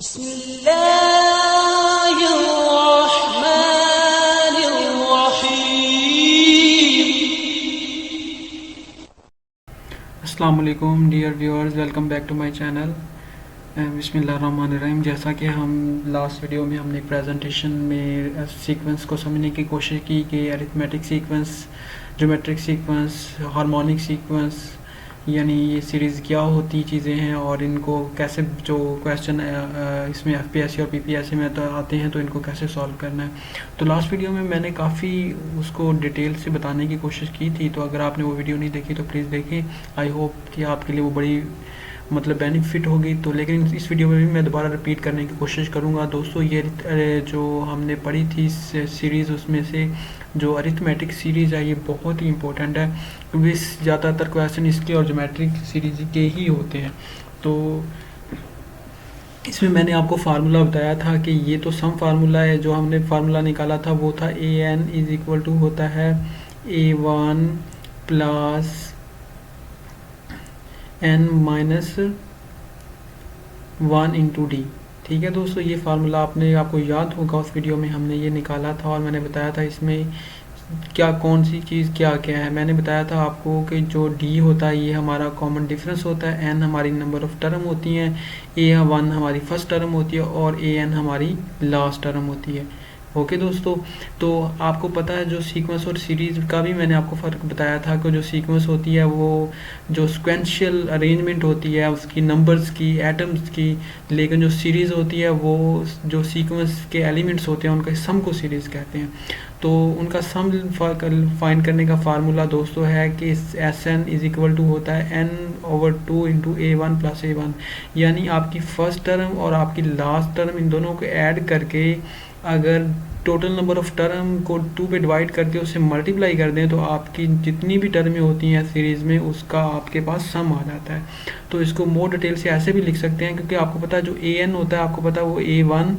अस्सलाम वालेकुम dear viewers, welcome back to my channel. बिस्मिल्लाहिर्रहमानिर्रहीम। जैसा कि हम लास्ट वीडियो में हमने एक प्रेजेंटेशन में सीक्वेंस को समझने की कोशिश की कि arithmetic sequence, geometric sequence, harmonic sequence यानी ये सीरीज़ क्या होती चीज़ें हैं और इनको कैसे जो क्वेश्चन इसमें एफपीएससी और पीपीएससी में तो आते हैं तो इनको कैसे सॉल्व करना है। तो लास्ट वीडियो में मैंने काफ़ी उसको डिटेल से बताने की कोशिश की थी, तो अगर आपने वो वीडियो नहीं देखी तो प्लीज़ देखें। आई होप कि आपके लिए वो बड़ी बेनिफिट होगी। तो लेकिन इस वीडियो में भी मैं दोबारा रिपीट करने की कोशिश करूँगा। दोस्तों, ये जो हमने पढ़ी थी सीरीज़, उसमें से जो अरिथमेटिक सीरीज़ है ये बहुत ही इंपॉर्टेंट है, क्योंकि ज़्यादातर क्वेश्चन इसके और ज्योमेट्रिक सीरीज़ के ही होते हैं। तो इसमें मैंने आपको फार्मूला बताया था कि ये तो सम फार्मूला है। जो हमने फार्मूला निकाला था वो था A N is equal to होता है A1 plus n minus 1 into D. ठीक है दोस्तों, ये फार्मूला आपको याद होगा, उस वीडियो में हमने ये निकाला था और मैंने बताया था इसमें क्या कौन सी चीज़ क्या क्या है। मैंने बताया था आपको कि जो डी होता है ये हमारा कॉमन डिफरेंस होता है, एन हमारी नंबर ऑफ टर्म होती हैं, A1 हमारी फर्स्ट टर्म होती है और AN हमारी लास्ट टर्म होती है। ओके दोस्तों, तो आपको पता है जो सीक्वेंस और सीरीज़ का भी मैंने आपको फ़र्क बताया था कि जो सीक्वेंस होती है वो जो सिक्वेंशियल अरेंजमेंट होती है उसकी नंबर्स की, एटम्स की, लेकिन जो सीरीज़ होती है वो जो सीक्वेंस के एलिमेंट्स होते हैं उनका सम को सीरीज़ कहते हैं। तो उनका सम फाइंड करने का फार्मूला दोस्तों है कि S N is equal to होता है n/2 into A1 plus A1, यानी आपकी फर्स्ट टर्म और आपकी लास्ट टर्म इन दोनों को ऐड करके अगर टोटल नंबर ऑफ टर्म को 2 पे डिवाइड करके उससे मल्टीप्लाई कर दें तो आपकी जितनी भी टर्में होती हैं सीरीज़ में उसका आपके पास सम आ जाता है। तो इसको मोर डिटेल से ऐसे भी लिख सकते हैं, क्योंकि आपको पता है जो AN होता है आपको पता है वो A1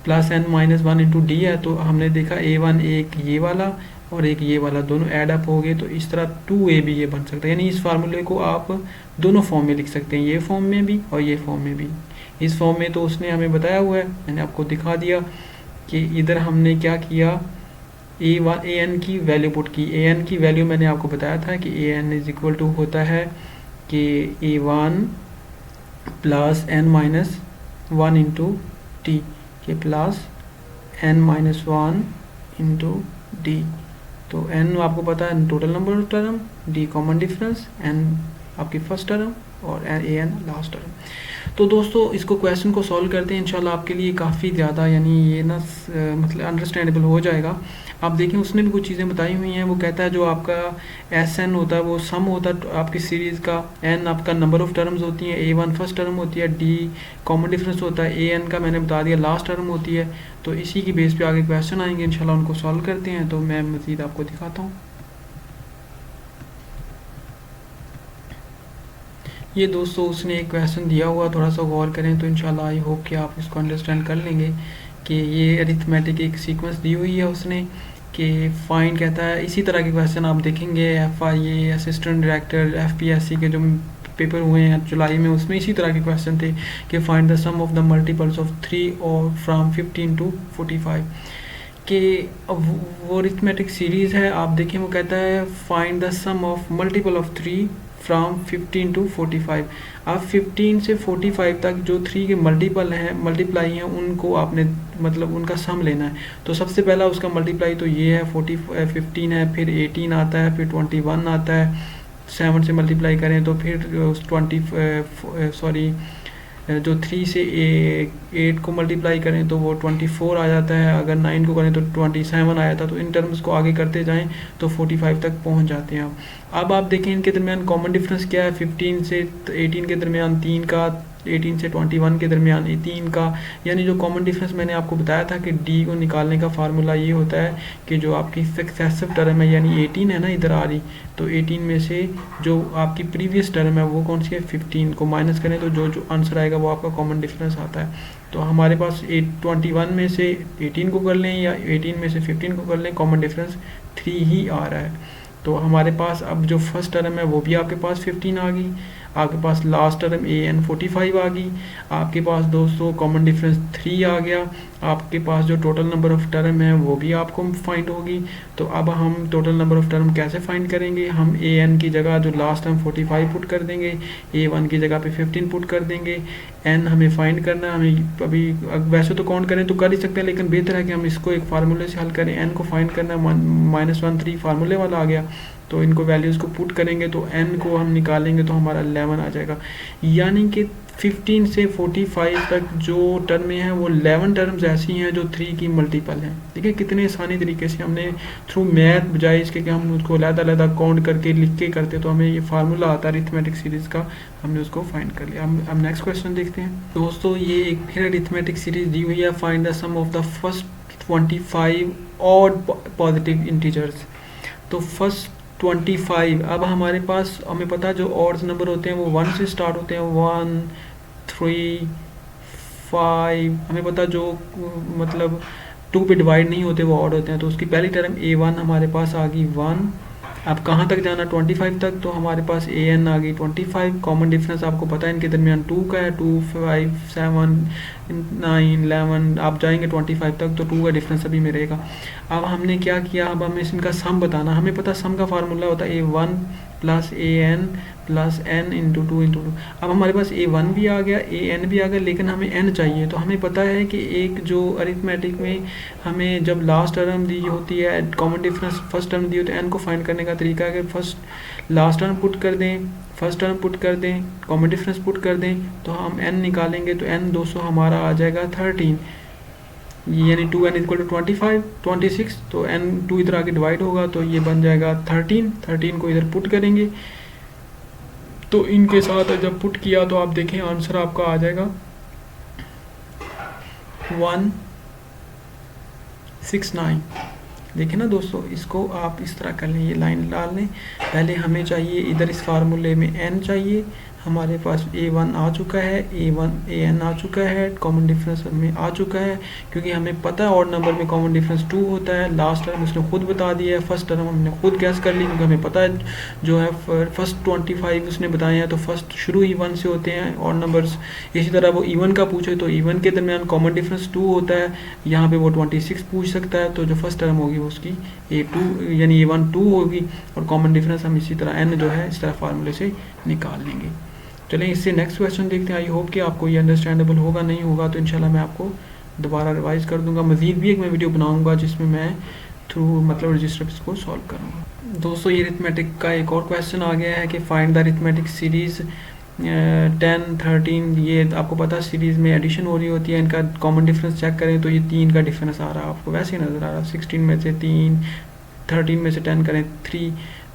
plus n minus 1 into D है। तो हमने देखा A1 एक ये वाला और एक ये वाला दोनों ऐड अप हो गए, तो इस तरह 2A भी ये बन सकता है। यानी इस फार्मूले को आप दोनों फॉर्म में लिख सकते हैं, ये फॉर्म में भी और ये फॉर्म में भी। इस फॉर्म में तो उसने हमें बताया हुआ है, मैंने आपको दिखा दिया कि इधर हमने क्या किया, AN की वैल्यू पुट की। AN की वैल्यू मैंने आपको बताया था कि AN इज इक्वल टू होता है कि A1 plus n minus 1 into T के plus n minus 1 into D. तो n आपको पता है total number of term, d common difference, n आपकी फर्स्ट टर्म और AN लास्ट टर्म। तो दोस्तों इसको क्वेश्चन को सॉल्व करते हैं, इंशाल्लाह आपके लिए काफ़ी ज़्यादा यानी ये ना मतलब अंडरस्टैंडेबल हो जाएगा। आप देखें उसने भी कुछ चीज़ें बताई हुई हैं। वो कहता है जो आपका SN होता है वो सम होता है आपकी सीरीज़ का, n आपका नंबर ऑफ टर्म्स होती हैं, A1 फर्स्ट टर्म होती है, D कॉमन डिफरेंस होता है, AN का मैंने बता दिया लास्ट टर्म होती है। तो इसी की बेस पे आगे क्वेश्चन आएंगे, इंशाल्लाह उनको सॉल्व करते हैं। तो मैं मज़ीद आपको दिखाता हूँ। ये दोस्तों उसने एक क्वेश्चन दिया हुआ, थोड़ा सा गौर करें तो इंशाल्लाह आई होप कि आप इसको अंडरस्टैंड कर लेंगे कि ये अरिथमेटिक एक सीक्वेंस दी हुई है उसने कि फाइंड कहता है। इसी तरह के क्वेश्चन आप देखेंगे FIA असिस्टेंट डायरेक्टर FPSC के जो पेपर हुए हैं जुलाई में, उसमें इसी तरह के क्वेश्चन थे कि find the sum of the multiples of 3 और फ्राम 15 टू 45 कि वो अरिथमेटिक सीरीज़ है। आप देखें वो कहता है find the sum of multiple of 3 from 15 to 45। अब 15 से 45 तक जो 3 के मल्टीप्लाई हैं उनको आपने मतलब उनका सम लेना है। तो सबसे पहला उसका मल्टीप्लाई तो ये है 15 है, फिर 18 आता है, फिर 21 आता है। 7 से मल्टीप्लाई करें तो फिर जो 3 से 8 को मल्टीप्लाई करें तो वो 24 आ जाता है। अगर 9 को करें तो 27 आ जाता है। तो इन टर्म्स को आगे करते जाएं तो 45 तक पहुंच जाते हैं। अब आप देखें इनके दरमियान कॉमन डिफरेंस क्या है। 15 से 18 के दरमियान 3 का, 18 से 21 के दरमियान 3 का, यानी जो कॉमन डिफरेंस मैंने आपको बताया था कि डी को निकालने का फार्मूला ये होता है कि जो आपकी सक्सेसिव टर्म है यानी 18 है ना इधर आ रही, तो 18 में से जो आपकी प्रीवियस टर्म है वो कौन सी है 15 को माइनस करें तो जो आंसर आएगा वो आपका कॉमन डिफरेंस आता है। तो हमारे पास 21 में से 18 को कर लें या 18 में से 15 को कर लें, कॉमन डिफरेंस 3 ही आ रहा है। तो हमारे पास अब जो फर्स्ट टर्म है वो भी आपके पास 15 आ गई। आपके पास लास्ट टर्म an 45 आ गई, आपके पास दोस्तों कॉमन डिफरेंस 3 आ गया, आपके पास जो टोटल नंबर ऑफ टर्म है वो भी आपको फाइंड होगी। तो अब हम टोटल नंबर ऑफ टर्म कैसे फाइंड करेंगे, हम an की जगह जो लास्ट टर्म 45 पुट कर देंगे, a1 की जगह पे 15 पुट कर देंगे, n हमें फाइंड करना है। हमें अभी वैसे तो काउंट करें तो कर ही सकते हैं, लेकिन बेहतर है कि हम इसको एक फार्मूले से हल करें। n को फाइंड करना है, -1 3 फार्मूले वाला आ गया, तो इनको वैल्यूज़ को पुट करेंगे तो n को हम निकालेंगे तो हमारा 11 आ जाएगा। यानी कि 15 से 45 तक जो टर्में हैं वो 11 टर्म्स ऐसी हैं जो 3 की मल्टीपल हैं। ठीक है, कितने आसानी तरीके से हमने थ्रू मैथ, बजाय इसके कि हम उसको अलग-अलग काउंट करके लिख के करते, तो हमें ये फार्मूला आता है अरिथमेटिक सीरीज़ का, हमने उसको फाइंड कर लिया। हम नेक्स्ट क्वेश्चन देखते हैं दोस्तों। ये एक फिर अरिथमेटिक सीरीज़ दी हुई है, find the sum of the first 25 odd positive integers. तो फर्स्ट 25, अब हमारे पास हमें पता है जो ऑड्स नंबर होते हैं वो 1 से स्टार्ट होते हैं, 1 3 5, हमें पता जो मतलब 2 पे डिवाइड नहीं होते वो ऑड होते हैं। तो उसकी पहली टर्म a1 हमारे पास आ गई 1, अब कहाँ तक जाना 25 तक, तो हमारे पास an आ गई 25। कॉमन डिफरेंस आपको पता है इनके दरमियान 2 का है, 2 5 7 9 11, आप जाएंगे 25 तक तो 2 का डिफरेंस अभी में रहेगा। अब हमने क्या किया, अब हमें इनका सम बताना, हमें पता सम का फार्मूला होता है a1 plus an plus n into 2 into 2। अब हमारे पास a1 भी आ गया, an भी आ गया, लेकिन हमें n चाहिए। तो हमें पता है कि एक जो अरिथमेटिक में हमें जब लास्ट टर्म दी होती है, कॉमन डिफरेंस फर्स्ट टर्म दी होती है, n को फाइंड करने का तरीका है कि फर्स्ट लास्ट टर्म पुट कर दें, फर्स्ट टर्म पुट कर दें, कॉमन डिफरेंस पुट कर दें, तो हम n निकालेंगे तो n 200 हमारा आ जाएगा 13, यानी 2n इक्वल टू 26, तो n 2 इधर आके डिवाइड होगा तो ये बन जाएगा 13 को इधर पुट करेंगे। तो इनके साथ जब पुट किया तो आप देखें आंसर आपका आ जाएगा 169। देखें ना दोस्तों, इसको आप इस तरह कर लें, ये लाइन डाल लें। पहले हमें चाहिए इधर इस फार्मूले में n चाहिए, हमारे पास a1 आ चुका है, an आ चुका है, कॉमन डिफरेंस में आ चुका है, क्योंकि हमें पता है ऑड नंबर में कॉमन डिफरेंस 2 होता है। लास्ट टर्म उसने खुद बता दिया है, फर्स्ट टर्म हमने खुद गैस कर ली, क्योंकि हमें पता है जो है फर्स्ट 25 उसने बताए हैं, तो फर्स्ट शुरू ही 1 से होते हैं ऑड नंबर्स। इसी तरह वो इवन का पूछे तो इवन के दरमियान कॉमन डिफरेंस 2 होता है, यहाँ पे वो 26 पूछ सकता है, तो जो फर्स्ट टर्म होगी उसकी a2 यानी a1 2 होगी, और कॉमन डिफरेंस हम इसी तरह n जो है इस तरह फार्मूले से निकाल लेंगे। चलें इससे नेक्स्ट क्वेश्चन देखते हैं। आई होप कि आपको ये अंडरस्टैंडेबल होगा, नहीं होगा तो इंशाल्लाह मैं आपको दोबारा रिवाइज कर दूंगा। मज़ीद भी एक मैं वीडियो बनाऊंगा जिसमें मैं थ्रू मतलब रजिस्टर इसको सॉल्व करूंगा। दोस्तों ये अरिथमेटिक का एक और क्वेश्चन आ गया है कि फाइंड द अरिथमेटिक सीरीज़ 10 13, ये आपको पता है सीरीज़ में एडिशन हो रही होती है, इनका कॉमन डिफरेंस चेक करें तो ये 3 का डिफरेंस आ रहा है, आपको वैसे ही नज़र आ रहा है। 16 में से 3, 13 में से 10 करें 3,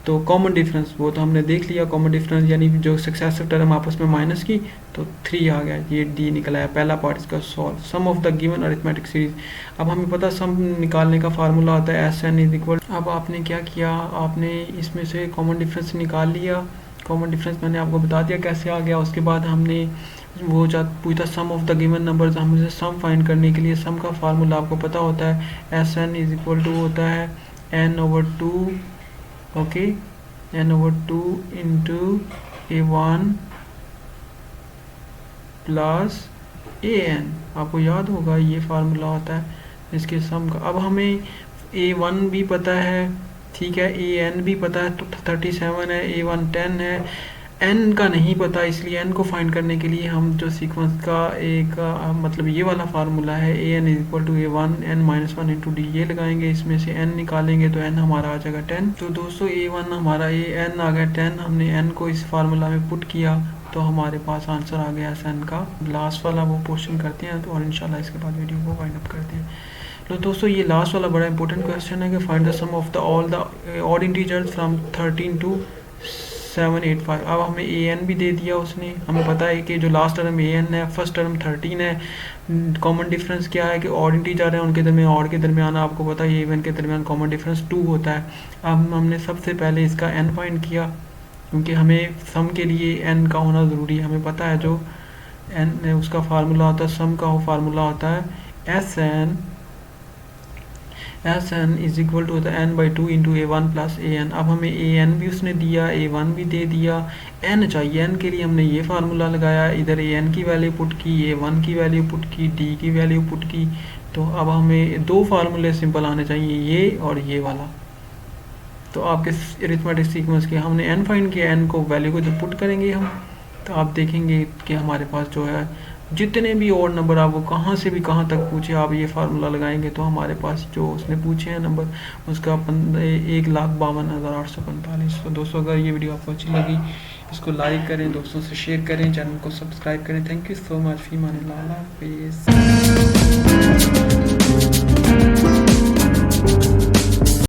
तो कॉमन डिफरेंस वो तो हमने देख लिया, कॉमन डिफरेंस यानी जो सक्सेसिव टर्म आपस में माइनस की तो 3 आ गया, ये डी निकला है। पहला पार्ट इसका solve sum of the given arithmetic series. अब हमें पता सम निकालने का फार्मूला आता है एस एन इज इक्वल। अब आपने क्या किया, आपने इसमें से कॉमन डिफरेंस निकाल लिया, कॉमन डिफरेंस मैंने आपको बता दिया कैसे आ गया। उसके बाद हमने वो पूछा सम ऑफ द गिवन नंबर्स, हमसे सम फाइंड करने के लिए सम का फार्मूला आपको पता होता है S N is equal to होता है n/2, okay, n/2 into a1 plus an, आपको याद होगा ये फार्मूला होता है इसके सम का। अब हमें a1 भी पता है, ठीक है, an भी पता है, तो 37 है, a1 10 है, n का नहीं पता, इसलिए n को फाइंड करने के लिए हम जो सीक्वेंस का एक मतलब ये वाला फार्मूला है an is equal to a1 n-1 into D, ये लगाएंगे, इसमें से n निकालेंगे तो n हमारा आ जाएगा 10। तो दोस्तों a1 हमारा an आ गया 10, हमने n को इस फार्मूला में पुट किया तो हमारे पास आंसर आ गया n का। लास्ट वाला वो क्वेश्चन करते हैं तो और इंशाल्लाह इसके बाद वीडियो को वाइंड अप करते हैं। तो दोस्तों ये लास्ट वाला बड़ा इंपॉर्टेंट क्वेश्चन है कि find the sum of the all the odd integers from 13 to 785। अब हमें an भी दे दिया उसने, हमें पता है कि जो लास्ट टर्म an है, फर्स्ट टर्म 13 है, कॉमन डिफरेंस क्या है कि ऑड इंटीजर है उनके दरमियान, ऑड के दरमियान आपको पता है इवन के दरमियान कॉमन डिफरेंस 2 होता है। अब हमने सबसे पहले इसका n फाइंड किया, क्योंकि हमें सम के लिए n का होना ज़रूरी है। हमें पता है जो n उसका फार्मूला होता है, सम का फार्मूला होता है S N S N is equal to होता है N by two into A one plus A N. अब हमें ए एन भी उसने दिया, ए वन भी दे दिया, एन चाहिए, एन के लिए हमने ये फार्मूला लगाया, इधर ए एन की वैल्यू पुट की, ए वन की वैल्यू पुट की, डी की वैल्यू पुट की। तो अब हमें दो फार्मूले सिंपल आने चाहिए, ये और ये वाला। तो आपके अरिथमेटिक सीक्वेंस के हमने एन फाइंड किया, एन को वैल्यू को जब पुट करेंगे हम, तो आप देखेंगे कि हमारे पास जो है जितने भी और नंबर आपको कहाँ से भी कहाँ तक पूछे, आप ये फार्मूला लगाएंगे तो हमारे पास जो उसने पूछे हैं नंबर उसका 1,52,845। तो दोस्तों अगर ये वीडियो आपको अच्छी लगी इसको लाइक करें, दोस्तों से शेयर करें, चैनल को सब्सक्राइब करें। Thank you so much. फी मान अल्लाह, हाफिज़।